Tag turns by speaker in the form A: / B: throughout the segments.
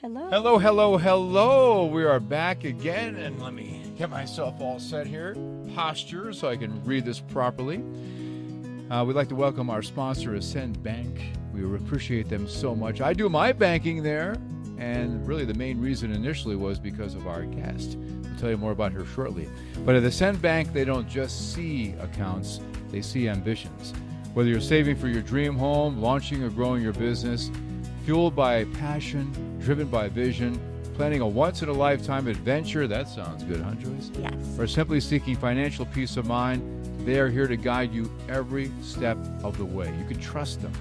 A: Hello.
B: Hello, hello, hello. We are back again, and let me get myself all set here. Posture so I can read this properly. We'd like to welcome our sponsor, Ascend Bank. We appreciate them so much. I do my banking there, and really the main reason initially was because of our guest. We'll tell you more about her shortly. But at Ascend Bank, they don't just see accounts, they see ambitions. Whether you're saving for your dream home, launching or growing your business, fueled by passion, driven by vision, planning a once-in-a-lifetime adventure, that sounds good, huh, Joyce?
A: Yes.
B: Or simply seeking financial peace of mind, they are here to guide you every step of the way. You can trust them.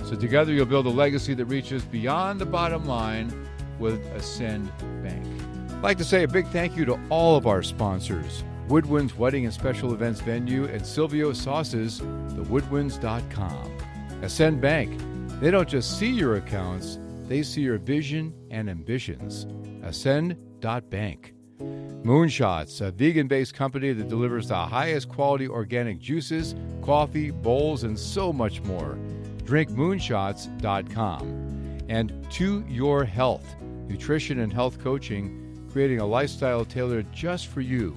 B: So together you'll build a legacy that reaches beyond the bottom line with Ascend Bank. I'd like to say a big thank you to all of our sponsors. Woodwinds Wedding and Special Events Venue and Silvio Sauces, thewoodwinds.com. Ascend Bank. They don't just see your accounts, they see your vision and ambitions. Ascend.bank. Moonshots, a vegan-based company that delivers the highest quality organic juices, coffee, bowls, and so much more. DrinkMoonshots.com. And To Your Health, nutrition and health coaching, creating a lifestyle tailored just for you.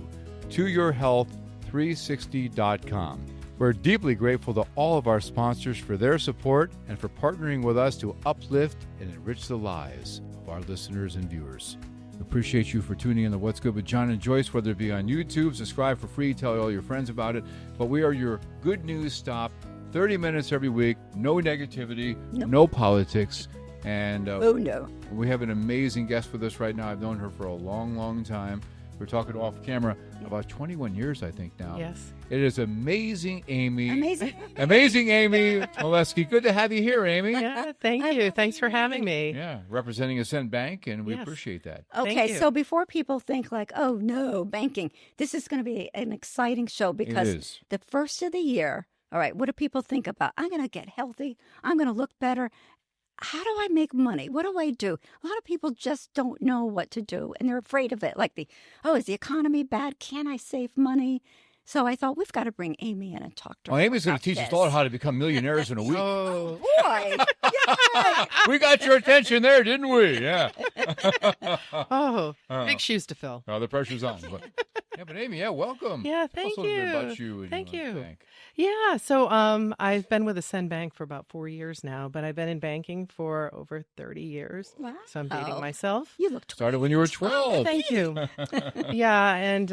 B: ToYourHealth360.com. We're deeply grateful to all of our sponsors for their support and for partnering with us to uplift and enrich the lives of our listeners and viewers. We appreciate you for tuning in to What's Good with John and Joyce, whether it be on YouTube, subscribe for free, tell all your friends about it. But we are your good news stop, 30 minutes every week, no negativity, no politics. And
A: no.
B: We have an amazing guest with us right now. I've known her for a long, long time. We're talking off camera about 21 years, I think, now.
C: Yes.
B: It is amazing, Amy.
A: Amazing.
B: Amy Moleski. Good to have you here, Amy.
C: Yeah, thank you. Thanks for having me.
B: Yeah, representing Ascend Bank, and we
C: Yes.
B: appreciate that.
A: Okay, so before people think like, oh, no, banking, this is going to be an exciting show because
B: is.
A: the first of the year, all right, what do people think about? I'm going to get healthy. I'm going to look better. How do I make money? What do I do? A lot of people just don't know what to do, and they're afraid of it. Like is the economy bad? Can I save money? So I thought we've got to bring Amy in and talk to her.
B: Well, Amy's going to
A: about
B: teach us
A: this.
B: all how to become millionaires in a week.
C: Oh,
A: Boy, yay!
B: We got your attention there, didn't we? Yeah.
C: big shoes to fill.
B: Oh, the pressure's on. But Amy, welcome.
C: Yeah, thank
B: Tell us a little bit
C: you.
B: about you.
C: Thank
B: your
C: you.
B: bank.
C: Yeah, so I've been with Ascend Bank for about 4 years now, but I've been in banking for over 30 years.
A: Wow.
C: So I'm dating myself.
A: You look
B: Started when you were 12.
C: Thank you. Yeah, and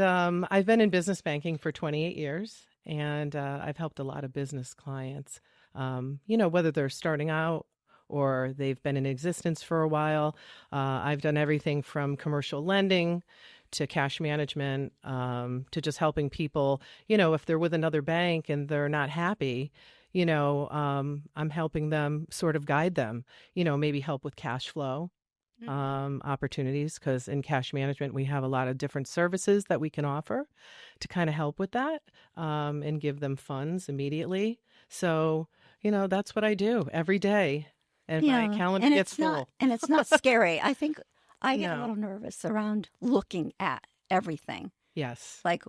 C: I've been in business banking for 28 years, and I've helped a lot of business clients, whether they're starting out or they've been in existence for a while. I've done everything from commercial lending to cash management, to just helping people, if they're with another bank and they're not happy, I'm helping them sort of guide them, maybe help with cash flow opportunities, because in cash management, we have a lot of different services that we can offer to kind of help with that and give them funds immediately. So, that's what I do every day. And my calendar gets full.
A: And it's not scary. I think I get a
C: No.
A: little nervous around looking at everything,
C: Yes.
A: like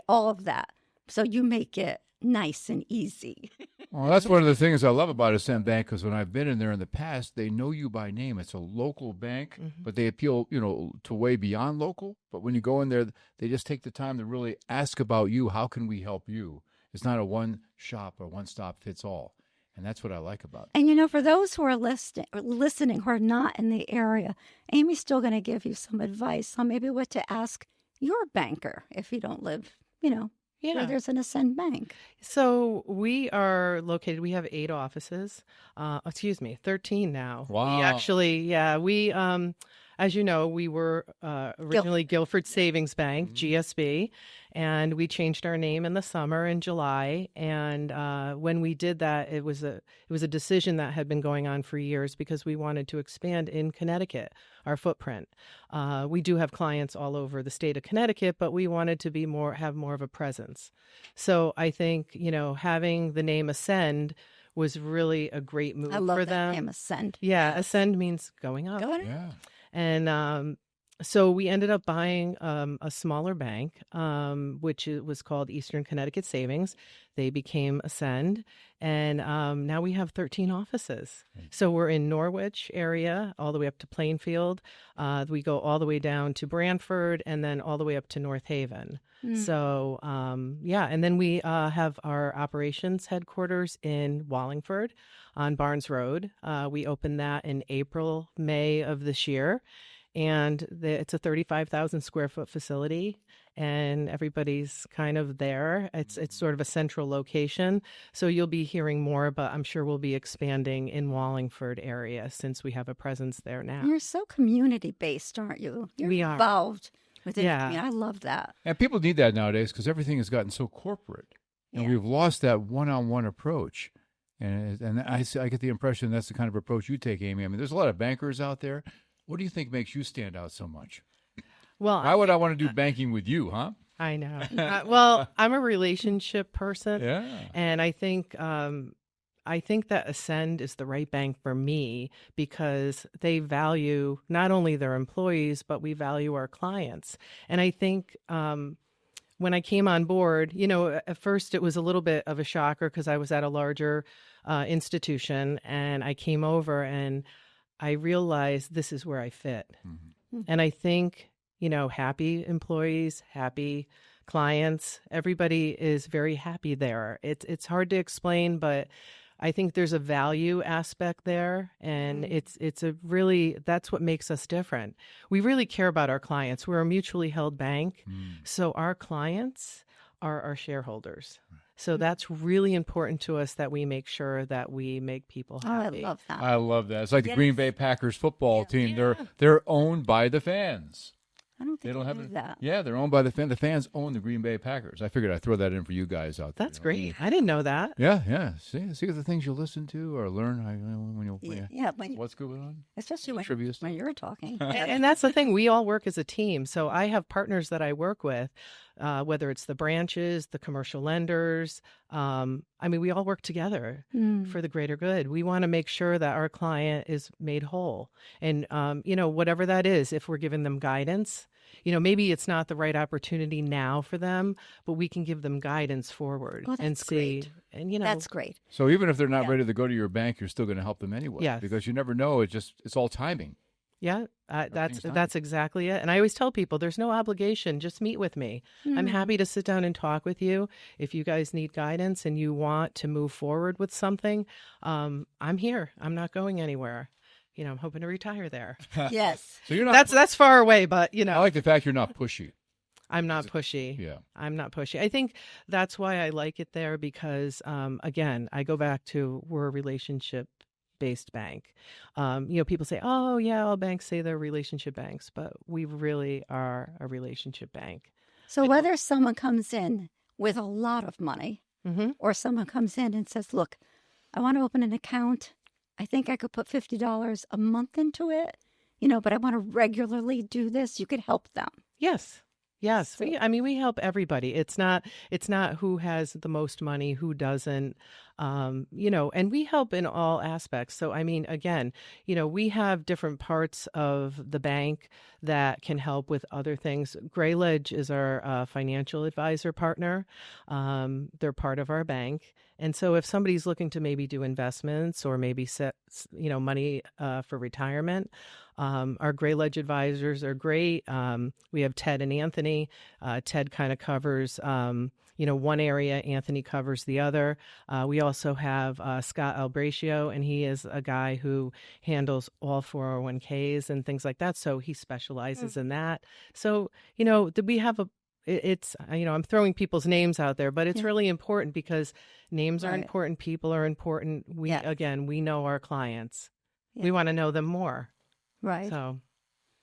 A: all of that. So you make it nice and easy.
B: Well, that's one of the things I love about Ascend Bank, because when I've been in there in the past, they know you by name. It's a local bank, but they appeal, to way beyond local. But when you go in there, they just take the time to really ask about you. How can we help you? It's not a one shop or one stop fits all. And that's what I like about it.
A: And for those who are listening who are not in the area, Amy's still going to give you some advice on maybe what to ask your banker if you don't live, where there's an Ascend Bank.
C: So we are located, we have 8 offices, 13 now.
B: Wow.
C: We actually, as you know, we were originally Guilford Savings Bank, GSB, and we changed our name in the summer in July. And when we did that, it was a decision that had been going on for years because we wanted to expand in Connecticut, our footprint. We do have clients all over the state of Connecticut, but we wanted to have more of a presence. So I think, having the name Ascend was really a great move
A: I love
C: for
A: that
C: them.
A: name, Ascend.
C: Yeah, Ascend means going up.
A: Go ahead.
B: Yeah.
C: And So we ended up buying a smaller bank, which was called Eastern Connecticut Savings. They became Ascend, and now we have 13 offices. So we're in Norwich area, all the way up to Plainfield. We go all the way down to Branford, and then all the way up to North Haven. So yeah, and then we have our operations headquarters in Wallingford on Barnes Road. We opened that in April, May of this year. And it's a 35,000 square foot facility, and everybody's kind of there. It's sort of a central location. So you'll be hearing more, but I'm sure we'll be expanding in Wallingford area since we have a presence there now.
A: You're so community-based, aren't you? You're
C: We are.
A: involved with it.
C: Yeah.
A: I mean, I love that.
B: And people need that nowadays because everything has gotten so corporate. And
A: Yeah.
B: we've lost that one-on-one approach. And I get the impression that's the kind of approach you take, Amy. I mean, there's a lot of bankers out there. What do you think makes you stand out so much?
C: Well,
B: Why would I want to do banking with you, huh?
C: I know. Well, I'm a relationship person.
B: Yeah.
C: And I think that Ascend is the right bank for me because they value not only their employees, but we value our clients. And I think when I came on board, at first it was a little bit of a shocker because I was at a larger institution, and I came over and I realized this is where I fit.
B: Mm-hmm.
C: And I think, happy employees, happy clients, everybody is very happy there. It's hard to explain, but I think there's a value aspect there, and it's a really, that's what makes us different. We really care about our clients. We're a mutually held bank, so our clients are our shareholders. So that's really important to us that we make sure that we make people happy.
A: Oh, I love that.
B: I love that. It's like the
A: Yes.
B: Green Bay Packers football team.
C: Yeah.
B: They're owned by the fans.
A: I don't
B: They
A: think
B: don't
A: I
B: have
A: knew that.
B: Yeah, they're owned by the fans. The fans own the Green Bay Packers. I figured I'd throw that in for you guys out there.
C: That's great. I didn't know that.
B: Yeah. See the things you listen to or learn
A: When
B: what's going on.
A: especially
B: Trivia
A: when you're talking.
C: And that's the thing. We all work as a team. So I have partners that I work with, whether it's the branches, the commercial lenders. We all work together for the greater good. We want to make sure that our client is made whole. And, whatever that is, if we're giving them guidance, maybe it's not the right opportunity now for them, but we can give them guidance forward
A: Oh, that's
C: and see.
A: great.
C: And,
A: That's great.
B: So even if they're not
A: Yeah.
B: ready to go to your bank, you're still going to help them anyway.
C: Yes.
B: Because you never know. It's all timing.
C: Yeah,
B: Everything's time.
C: that's exactly it. And I always tell people there's no obligation. Just meet with me. I'm happy to sit down and talk with you. If you guys need guidance and you want to move forward with something, I'm here. I'm not going anywhere. I'm hoping to retire there.
A: Yes.
B: So you're not.
C: That's far away, but
B: I like the fact you're not pushy.
C: I'm not pushy.
B: Yeah.
C: I'm not pushy. I think that's why I like it there because, again, I go back to we're a relationship-based bank. People say, oh, yeah, all banks say they're relationship banks, but we really are a relationship bank.
A: So whether someone comes in with a lot of money
C: Mm-hmm.
A: or someone comes in and says, look, I want to open an account. I think I could put $50 a month into it, but I want to regularly do this. You could help them.
C: Yes.
A: So-
C: We help everybody. It's not who has the most money, who doesn't, and we help in all aspects. So, again, we have different parts of the bank that can help with other things. Gray Ledge is our financial advisor partner. They're part of our bank. And so if somebody's looking to maybe do investments or maybe set, money for retirement, our Gray Ledge advisors are great. We have Ted and Anthony. Ted kind of covers, one area. Anthony covers the other. We also have Scott Albraccio, and he is a guy who handles all 401ks and things like that. So he specializes in that. So, we have I'm throwing people's names out there, but it's really important because names are
A: Right.
C: important. People are important. We know our clients.
A: Yeah.
C: We want to know them more.
A: Right.
C: So,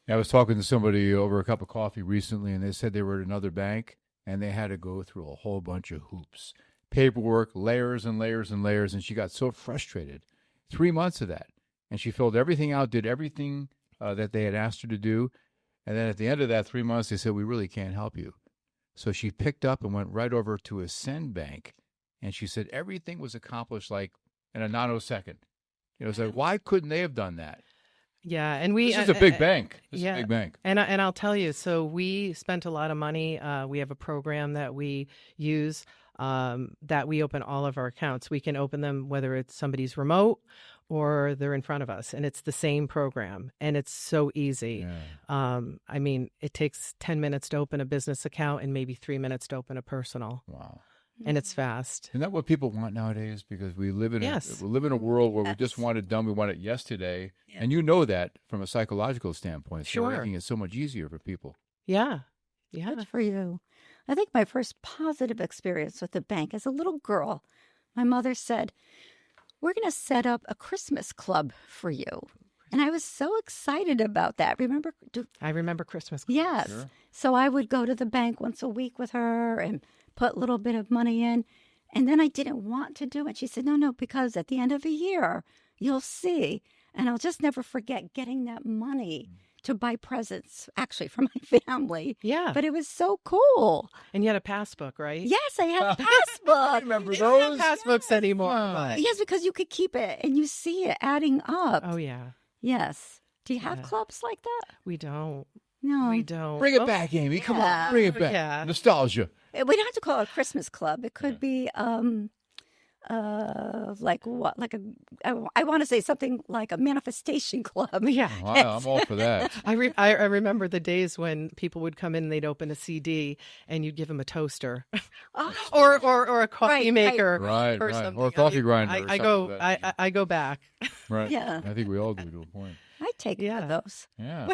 B: I was talking to somebody over a cup of coffee recently, and they said they were at another bank, and they had to go through a whole bunch of hoops, paperwork, layers and layers and layers, and she got so frustrated. 3 months of that, and she filled everything out, did everything that they had asked her to do, and then at the end of that 3 months, they said, we really can't help you. So she picked up and went right over to Ascend Bank, and she said everything was accomplished like in a nanosecond. So why couldn't they have done that?
C: Yeah, and we
B: This is a big bank. This is
C: yeah.
B: a big bank.
C: And I'll tell you, so we spent a lot of money. We have a program that we use that we open all of our accounts. We can open them whether it's somebody's remote or they're in front of us, and it's the same program, and it's so easy.
B: Yeah.
C: I mean, it takes 10 minutes to open a business account and maybe 3 minutes to open a personal,
B: Wow.
C: and it's fast.
B: Isn't that what people want nowadays? Because we live in
C: Yes.
B: we live in a world where we
A: Yes.
B: just want it done. We want it yesterday,
A: Yeah.
B: and you know that from a psychological standpoint. So
C: Sure.
B: making it so much easier for people.
C: Yeah, yeah.
A: Good for you. I think my first positive experience with the bank as a little girl, my mother said, "We're going to set up a Christmas club for you." And I was so excited about that. Remember?
C: I remember Christmas.
A: Yes.
B: Sure.
A: So I would go to the bank once a week with her and put a little bit of money in. And then I didn't want to do it. She said, no, because at the end of the year, you'll see. And I'll just never forget getting that money to buy presents, actually, for my family.
C: Yeah,
A: But it was so cool.
C: and you had a passbook, right?
A: Yes, I had a
B: I
A: passbook.
B: remember
C: They don't
B: those.
C: have passbooks anymore.
B: Wow.
C: but-
A: Yes, because you could keep it and you see it adding up.
C: Oh yeah,
A: Yes. Do you have
C: Yeah.
A: clubs like that?
C: we don't.
A: No.
C: We don't.
B: Bring it
C: Oh,
B: back, Amy. Come
A: Yeah.
B: on, bring it back.
C: Yeah.
B: Nostalgia.
A: We don't have to call it a Christmas club. It could be like what? Like I want to say something like a manifestation club.
C: Yeah.
B: Wow, I'm all for that.
C: I remember the days when people would come in and they'd open a CD and you'd give them a toaster
A: Oh,
C: or a coffee
A: Right, right.
C: maker
B: Right,
C: or
B: right.
C: something.
B: Or a coffee grinder. or
C: I
B: something
C: go
B: of that nature.
C: I go back.
B: Right.
A: Yeah.
B: I think we all do to a point.
A: I take one
C: Yeah.
A: of those.
B: Yeah.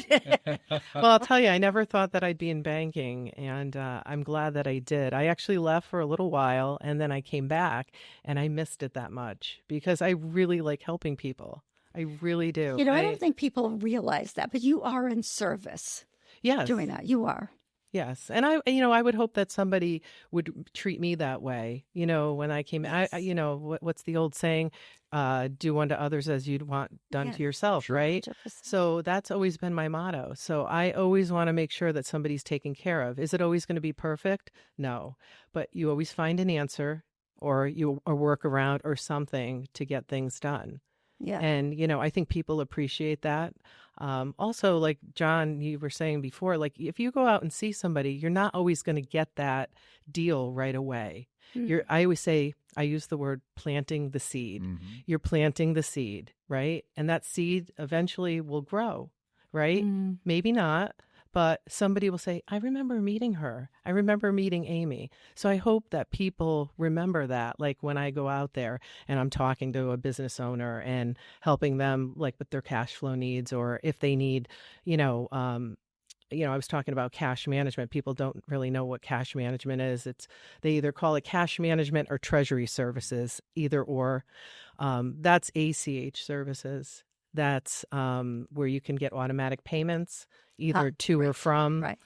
C: Well, I'll tell you, I never thought that I'd be in banking, and I'm glad that I did. I actually left for a little while, and then I came back, and I missed it that much because I really like helping people. I really do.
A: You know, I don't think people realize that, but you are in service
C: Yes.
A: doing that. You are.
C: Yes. And I would hope that somebody would treat me that way. When I came,
A: Yes.
C: what's the old saying? Do unto others as you'd want done
A: Yeah.
C: to yourself, right?
A: 100%.
C: So that's always been my motto. So I always want to make sure that somebody's taken care of. Is it always going to be perfect? No. But you always find an answer or a workaround or something to get things done.
A: Yeah.
C: And, I think people appreciate that. Also, like John, you were saying before, like if you go out and see somebody, you're not always going to get that deal right away.
A: Mm.
C: I always say, I use the word planting the seed.
B: Mhm.
C: You're planting the seed, right? And that seed eventually will grow, right?
A: Mm.
C: Maybe not, but somebody will say, I remember meeting her. I remember meeting Amy. So I hope that people remember that, like when I go out there and I'm talking to a business owner and helping them like with their cash flow needs, or if they need, I was talking about cash management. People don't really know what cash management is. They either call it cash management or treasury services, either or. That's ACH services. That's where you can get automatic payments, either to or from,
A: Right.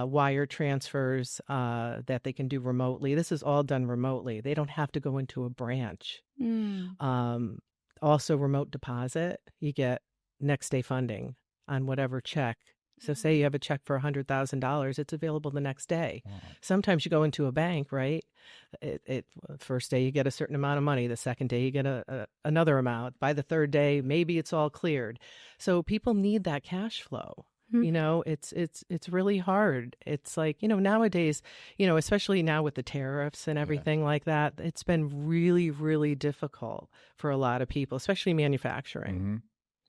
C: wire transfers that they can do remotely. This is all done remotely. They don't have to go into a branch.
A: Mm.
C: Also, remote deposit, you get next day funding on whatever check. So say you have a check for $100,000, it's available the next day.
B: Wow.
C: Sometimes you go into a bank, right? First day you get a certain amount of money. The second day you get another amount. By the third day, maybe it's all cleared. So people need that cash flow.
A: Mhm.
C: It's really hard. It's like, nowadays, especially now with the tariffs and everything like that, it's been really, really difficult for a lot of people, especially manufacturing.
B: Mhm.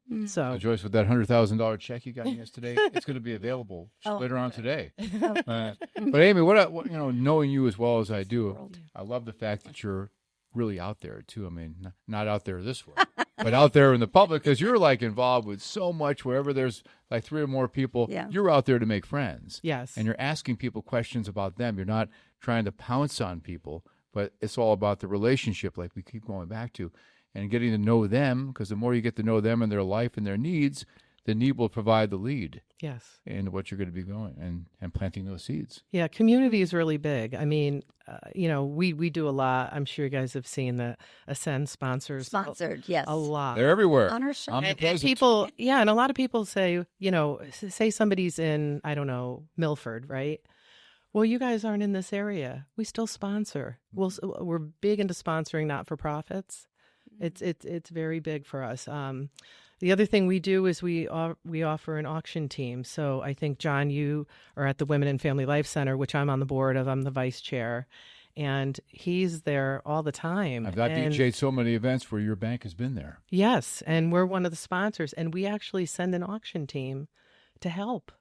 A: Mm.
B: So,
C: So
B: Joyce, with that $100,000 check you got yesterday, it's going to be available
A: Oh.
B: later on today.
A: Oh.
B: But Amy, what knowing you as well as I do,
A: World.
B: I love the fact that you're really out there too. I mean, not out there this way, but out there in the public, because you're like involved with so much. Wherever there's like 3 or more people,
A: Yeah.
B: you're out there to make friends.
C: yes.
B: And you're asking people questions about them. You're not trying to pounce on people, but it's all about the relationship, like we keep going back to, and getting to know them, because the more you get to know them and their life and their needs, the need will provide the lead
C: Yes.
B: in what you're going to be going and planting those seeds.
C: Yeah, community is really big. I mean, we do a lot. I'm sure you guys have seen the Ascend sponsors
A: Sponsored, yes.
C: a lot.
B: They're everywhere.
A: On our show.
B: I'm the
C: And
B: president.
C: people, yeah, and a lot of people say, say somebody's in, I don't know, Milford, right? Well, you guys aren't in this area. We still sponsor. We're big into sponsoring not-for-profits. It's very big for us. The other thing we do is we offer an auction team. So I think, John, you are at the Women and Family Life Center, which I'm on the board of. I'm the vice chair. And he's there all the time.
B: I've DJ'd so many events where your bank has been there.
C: Yes, and we're one of the sponsors. And we actually send an auction team to help.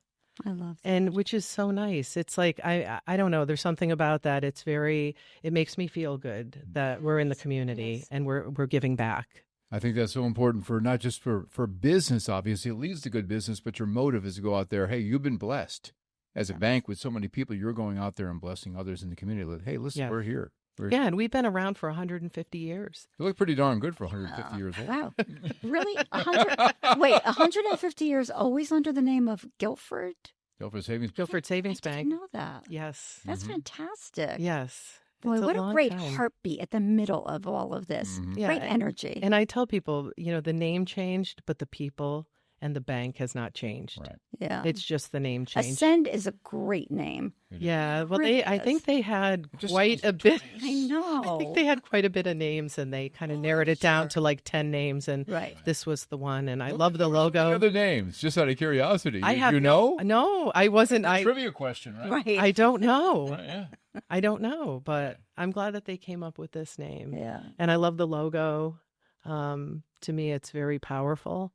A: I love that.
C: And which is so nice. It's like, I don't know, there's something about that. It makes me feel good that we're in the community and we're giving back.
B: I think that's so important for not just for business, obviously. It leads to good business, but your motive is to go out there. Hey, you've been blessed. As a bank with so many people, you're going out there and blessing others in the community. Like, hey, listen, we're here.
C: And we've been around for 150 years.
B: You look pretty darn good for 150 years old.
A: Wow. Really? 150 years always under the name of Guilford?
B: Guilford Savings
A: I
C: Bank.
A: didn't know that.
C: Yes.
A: That's fantastic.
C: Yes.
A: Boy,
C: It's
A: what a great
C: time.
A: heartbeat at the middle of all of this.
C: Yeah,
A: Great energy.
C: And I tell people, the name changed, but the people and the bank has not changed.
B: Right.
A: Yeah.
C: It's just the name change.
A: Ascend is a great name.
C: Yeah. Well,
A: Really
C: I think they had
B: just
C: quite a
B: sounds
C: bit.
A: I know.
C: I think they had quite a bit of names, and they kind of narrowed it down to like 10 names, and
A: Right.
C: this was the one. And I love the logo.
B: What other names? Just out of curiosity.
C: I have
B: you know?
C: No, I wasn't.
B: Trivia question, right?
A: Right.
C: I don't know.
B: Right, yeah.
C: I don't know, but I'm glad that they came up with this name.
A: Yeah.
C: And I love the logo. To me, it's very powerful.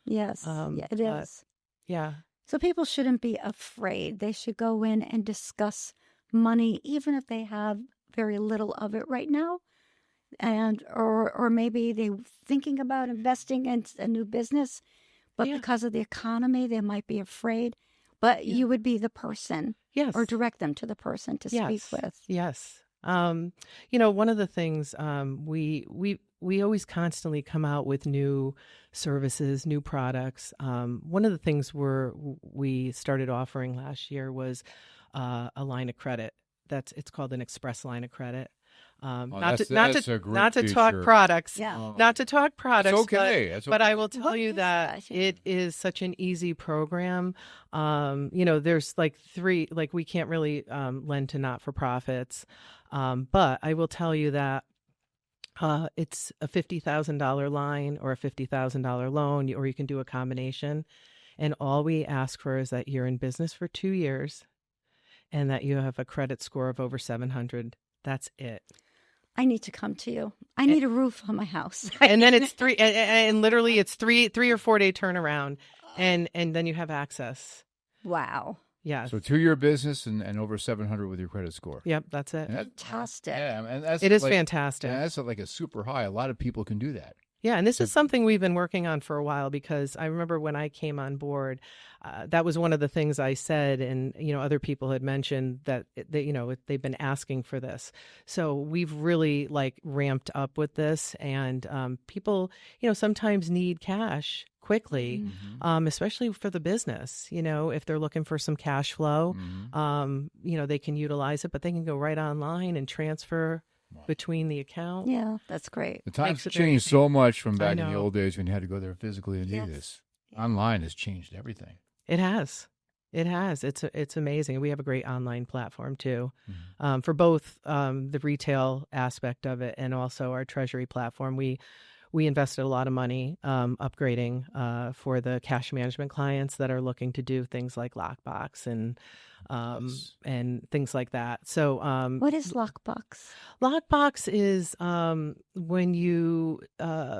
A: Yes. Yeah, it
C: but-
A: is.
C: Yeah.
A: So people shouldn't be afraid. They should go in and discuss money, even if they have very little of it right now. And or maybe they're thinking about investing in a new business, but
C: Yeah.
A: because of the economy, they might be afraid. But you would be the person
C: Yes.
A: or direct them to the person to speak with.
C: Yes. One of the things we always constantly come out with new services, new products. One of the things we started offering last year was a line of credit. It's called an express line of credit.
B: That's a great
C: not to talk
B: feature.
C: products.
A: Yeah.
C: Not to talk products.
B: It's okay. That's
C: But
B: okay.
C: I will tell
A: What
C: you
A: is
C: that
A: that?
C: it is such an easy program. There's like we can't really lend to not-for-profits. But I will tell you that it's a $50,000 line or a $50,000 loan, or you can do a combination. And all we ask for is that you're in business for 2 years and that you have a credit score of over 700. That's it.
A: I need to come to you. I need a roof on my house.
C: And then it's literally it's 3 or 4 day turnaround, and then you have access.
A: Wow.
C: Yeah.
B: So 2-year business and over 700 with your credit score.
C: Yep, that's it.
B: And
A: Fantastic.
B: Yeah, and that's
C: It is
B: like,
C: fantastic.
B: Yeah, that's like a super high. A lot of people can do that.
C: Yeah, and this is something we've been working on for a while, because I remember when I came on board, that was one of the things I said, and other people had mentioned that they've been asking for this. So we've really ramped up with this, and people sometimes need cash quickly, especially for the business. If they're looking for some cash flow, they can utilize it, but they can go right online and transfer between the account.
A: Yeah, that's great.
B: The times
C: Makes it
B: have changed
C: very
B: so much from back in the
C: know.
B: old days when you had to go there physically and do
A: Yes.
B: this. Online has changed everything.
C: It has. It's amazing. We have a great online platform too, for both the retail aspect of it and also our treasury platform. We invested a lot of money upgrading for the cash management clients that are looking to do things like lockbox and things like that. So
A: What is Lockbox?
C: lockbox is when you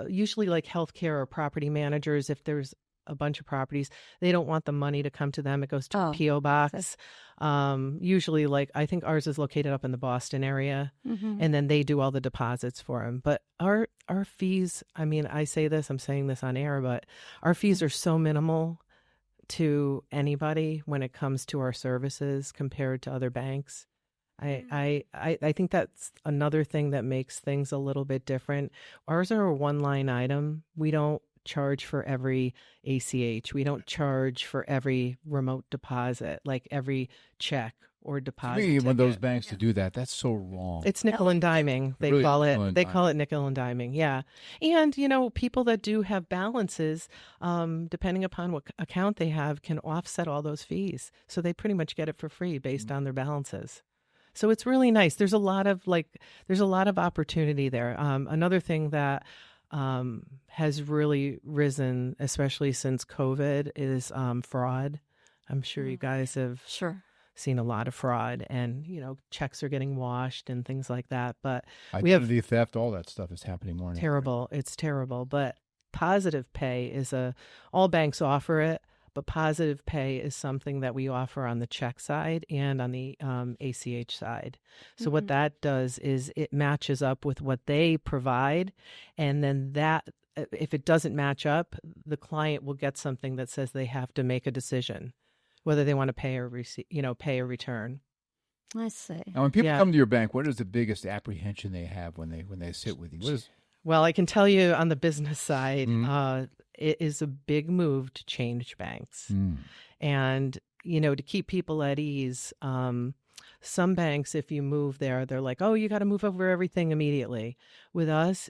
C: usually like healthcare or property managers, if there's a bunch of properties, they don't want the money to come to them. It goes to a PO box. Usually, I think ours is located up in the Boston area, and then they do all the deposits for them. But our fees, I mean, I'm saying this on air, but our fees are so minimal to anybody when it comes to our services compared to other banks. I think that's another thing that makes things a little bit different. Ours are a one-line item. We don't charge for every ACH. We don't charge for every remote deposit, like every check or deposit.
B: To me, when those
C: ticket.
B: banks to do that, that's so wrong.
C: It's nickel and diming. They
B: Really
C: call it.
B: nickel and
C: They call it nickel and diming. Yeah, and people that do have balances, depending upon what account they have, can offset all those fees. So they pretty much get it for free based on their balances. So it's really nice. There's a lot of opportunity there. Another thing that has really risen, especially since COVID, is fraud. I'm sure you guys have
A: Sure.
C: seen a lot of fraud, and checks are getting washed and things like that. But we have
B: Identity theft, all that stuff is happening more.
C: terrible. It's terrible. But positive pay is all banks offer it, but positive pay is something that we offer on the check side and on the ACH side. So what that does is it matches up with what they provide, and then that if it doesn't match up, the client will get something that says they have to make a decision whether they want to pay or pay or return.
A: I see.
B: Now, when people come to your bank, what is the biggest apprehension they have when they sit with you? What is
C: Well, I can tell you on the business side, it is a big move to change banks. And, to keep people at ease, some banks, if you move there, they're like, oh, you got to move over everything immediately. With us,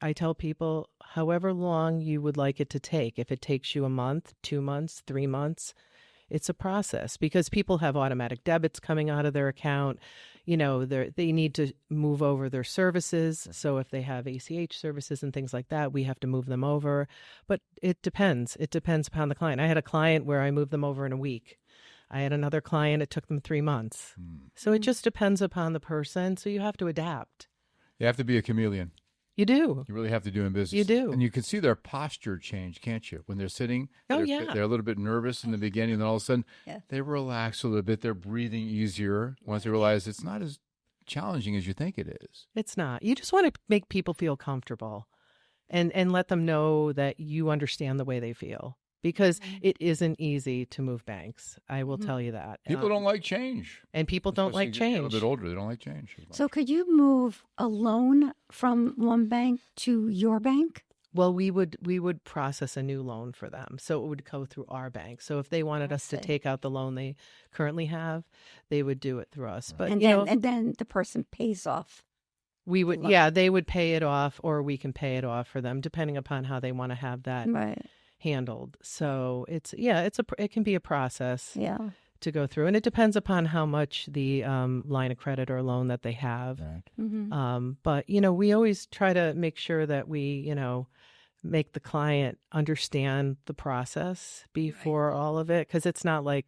C: I tell people, however long you would like it to take, if it takes you a month, 2 months, 3 months, it's a process because people have automatic debits coming out of their account. They need to move over their services. So if they have ACH services and things like that, we have to move them over. But it depends. It depends upon the client. I had a client where I moved them over in a week. I had another client, it took them 3 months. So it just depends upon the person. So you have to adapt.
B: You have to be a chameleon.
C: You do.
B: You really have to do in business.
C: You do.
B: And you can see their posture change, can't you? When they're sitting,
C: Oh,
B: they're a little bit nervous in the beginning, and then all of a sudden they relax a little bit. They're breathing easier once they realize it's not as challenging as you think it is.
C: It's not. You just want to make people feel comfortable and let them know that you understand the way they feel. Because it isn't easy to move banks. I will tell you that.
B: People don't like change.
C: And people don't like
B: Especially
C: change.
B: a little bit older, they don't like change.
A: So could you move a loan from one bank to your bank?
C: Well, we would process a new loan for them. So it would go through our bank. So if they wanted us to take out the loan they currently have, they would do it through us. But
A: and then the person pays off.
C: We would they would pay it off, or we can pay it off for them, depending upon how they want to have that handled. So it can be a process to go through, and it depends upon how much the line of credit or loan that they have.
B: Right.
C: But we always try to make sure that we make the client understand the process before all of it, because it's not like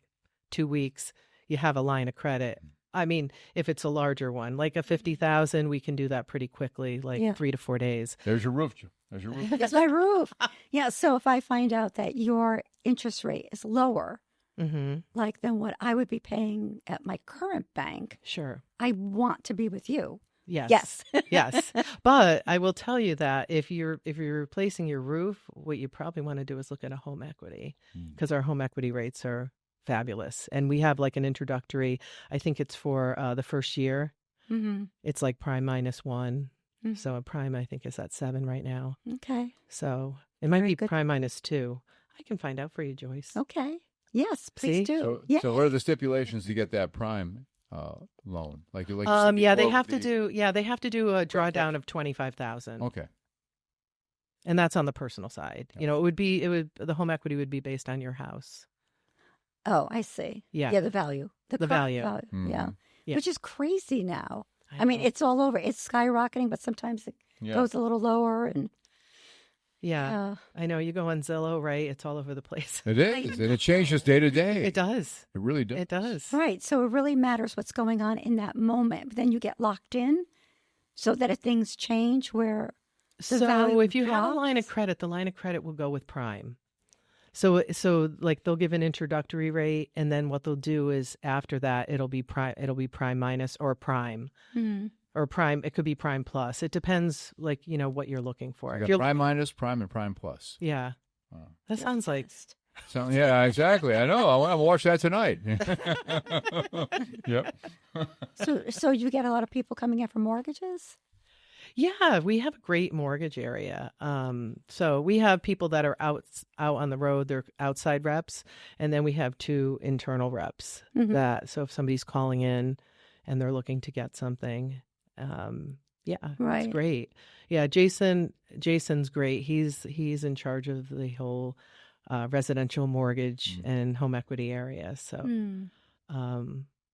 C: 2 weeks you have a line of credit. I mean, if it's a larger one, like a $50,000, we can do that pretty quickly, like 3 to 4 days.
B: There's your roof, Joe. There's your roof.
A: That's my roof. Yeah. So if I find out that your interest rate is lower, like than what I would be paying at my current bank,
C: sure,
A: I want to be with you.
C: Yes. Yes. But I will tell you that if you're replacing your roof, what you probably want to do is look at a home equity, because our home equity rates are fabulous. And we have like an introductory, I think it's for the first year. It's like prime -1. So a prime, I think, is at 7 right now.
A: Okay.
C: So it might be
A: good.
C: prime -2. I can find out for you, Joyce.
A: Okay. Yes, please do.
B: So what are the stipulations to get that prime loan? Like
C: they have to do a drawdown of 25,000.
B: Okay.
C: And that's on the personal side. The home equity would be based on your house.
A: Oh, I see.
C: Yeah.
A: The value.
C: The value.
A: Yeah.
C: Yeah.
A: Which is crazy now. I mean, it's all over. It's skyrocketing, but sometimes it goes a little lower. And
C: I know. You go on Zillow, right? It's all over the place.
B: It is. And it changes day to day.
C: It does.
B: It really does.
C: It does.
A: Right. So it really matters what's going on in that moment. But then you get locked in so that if things change where the value
C: if you have a
A: drops.
C: line of credit, the line of credit will go with prime. So like they'll give an introductory rate, and then what they'll do is after that it'll be prime minus or prime. Or prime. It could be prime plus. It depends, like, what you're looking for.
B: You got prime minus, prime, and prime plus.
C: Yeah. That sounds like.
B: So, yeah, exactly. I know. I want to watch that tonight. Yep.
A: So you get a lot of people coming in for mortgages?
C: Yeah, we have a great mortgage area. So we have people that are out on the road, they're outside reps, and then we have 2 internal reps. So if somebody's calling in and they're looking to get something, it's great. Yeah, Jason's great. He's in charge of the whole residential mortgage and home equity area. So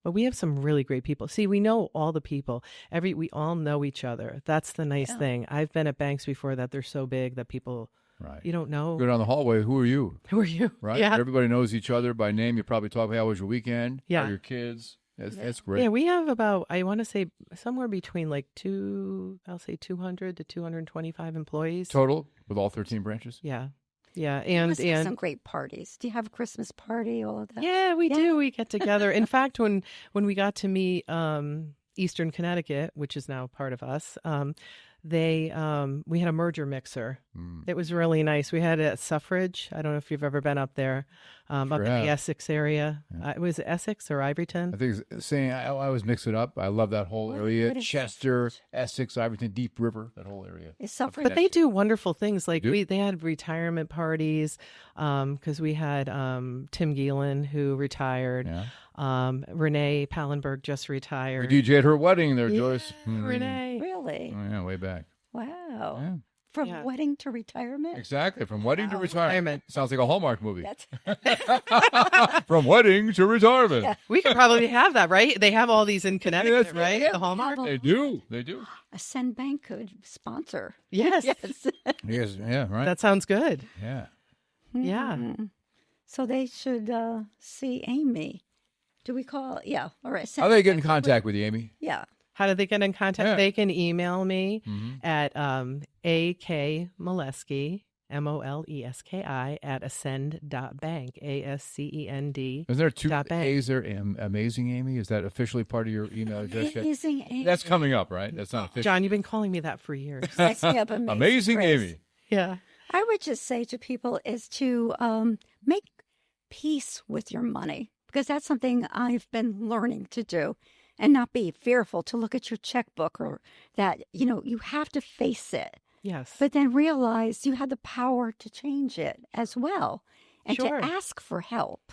C: But we have some really great people. See, we know all the people. We all know each other. That's the nice thing. I've been at banks before that they're so big that people, you don't know.
B: Go down the hallway. Who are you?
C: Who are you?
B: Right?
C: Yeah.
B: Everybody knows each other by name. You probably talk about how was your weekend?
C: Yeah.
B: How are your kids? That's great.
C: Yeah, we have about, I want to say somewhere between like 200 to 225 employees.
B: Total with all 13 branches?
C: Yeah.
A: You
C: And
A: must have some great parties. Do you have a Christmas party, all of that?
C: yeah, we do. We get together. In fact, when we got to meet Eastern Connecticut, which is now part of us, we had a merger mixer. It was really nice. We had it at Suffrage. I don't know if you've ever been up there, up in the Essex area. It was Essex or Iveryton.
B: I think it's saying I always mix it up. I love that whole area. Chester, Essex, Iverton, Deep River, that whole area.
A: Is Suffrage?
C: But they do wonderful things. Like they had retirement parties because we had Tim Geelan, who retired.
B: Yeah.
C: Renee Pallenberg just retired.
B: We DJ'd her wedding there, Joyce.
C: Renee.
A: Really?
B: Oh, yeah, way back.
A: Wow.
B: Yeah.
A: From wedding to retirement?
B: Exactly. From wedding to retirement. Sounds like a Hallmark movie.
A: That's
B: From wedding to retirement.
A: Yeah.
C: We could probably have that, right? They have all these in Connecticut,
B: that's
C: right?
B: yeah.
C: The Hallmark.
B: They do. They do.
A: Ascend Bank could sponsor.
C: Yes.
A: Yes.
B: Yes. Yeah. Right.
C: That sounds good.
B: yeah.
C: Yeah.
A: Mhm. So they should see Amy. Do we call? Yeah. All right.
B: How do they get in contact with you, Amy?
A: Yeah.
C: How do they get in contact?
B: Yeah.
C: They can email me
B: Mm-hmm.
C: at AK Moleski, Moleski, at ascend.bank, ASCEND.
B: Is there two
C: .bank.
B: A's there? Amazing Amy? Is that officially part of your email address yet?
A: Amazing Amy.
B: That's coming up, right? That's not official.
C: John, you've been calling me that for years.
A: Next up,
B: Amazing
A: Grace.
B: Amy.
C: Yeah.
A: I would just say to people is to make peace with your money, because that's something I've been learning to do, and not be fearful to look at your checkbook, or that, you have to face it,
C: Yes.
A: but then realize you have the power to change it as well, and
C: Sure.
A: to ask for help,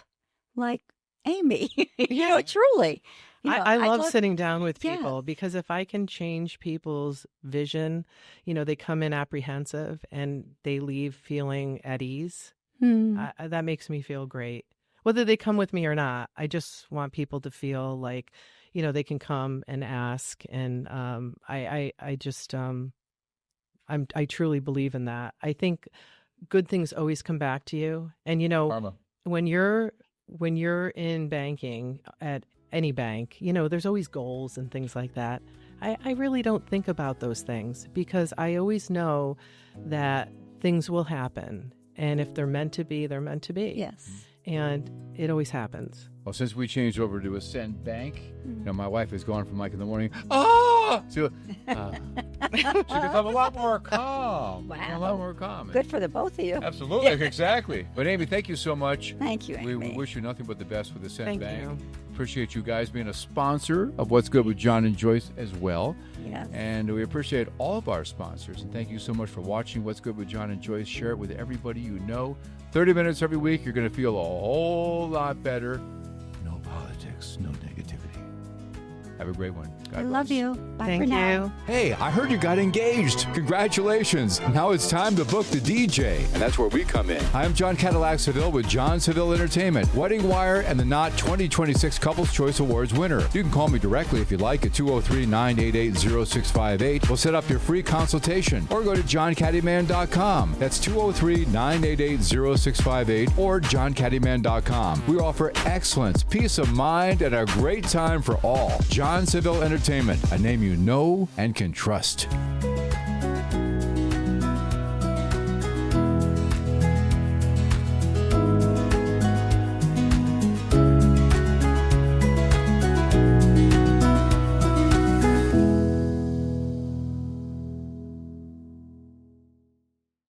A: like Amy.
C: Yeah.
A: Truly.
C: I love
A: look-
C: sitting down with
A: Yeah.
C: people because if I can change people's vision, they come in apprehensive and they leave feeling at ease.
A: Hmm.
C: That makes me feel great. Whether they come with me or not, I just want people to feel like, they can come and ask. And I truly believe in that. I think good things always come back to you. And,
B: Karma.
C: when you're in banking at any bank, there's always goals and things like that. I really don't think about those things because I always know that things will happen. And if they're meant to be, they're meant to be.
A: Yes.
C: And it always happens.
B: Well, since we changed over to Ascend Bank, my wife has gone from in the morning, to she become a lot more calm.
A: Wow.
B: A lot more calm.
A: Good for the both of you.
B: Absolutely, exactly. But Amy, thank you so much.
A: Thank you, Amy.
B: We wish you nothing but the best with Ascend
C: Thank
B: Bank.
C: you.
B: Appreciate you guys being a sponsor of What's Good with John and Joyce as well.
A: Yes.
B: And we appreciate all of our sponsors. And thank you so much for watching What's Good with John and Joyce. Share it with everybody you know. 30 minutes every week. You're going to feel a whole lot better. No politics, no negativity. Have a great one. God
A: I
B: bless.
A: love you. Bye
C: Thank
A: for now.
C: you.
D: Hey, I heard you got engaged. Congratulations. Now it's time to book the DJ. And that's where we come in.
B: I'm John Cadillac Seville with John Seville Entertainment, Wedding Wire, and the Knot 2026 Couples Choice Awards winner. You can call me directly if you like at 203-988-0658. We'll set up your free consultation or go to johncaddyman.com. That's 203-988-0658 or johncaddyman.com. We offer excellence, peace of mind, and a great time for all. John Seville Entertainment, a name you know and can trust.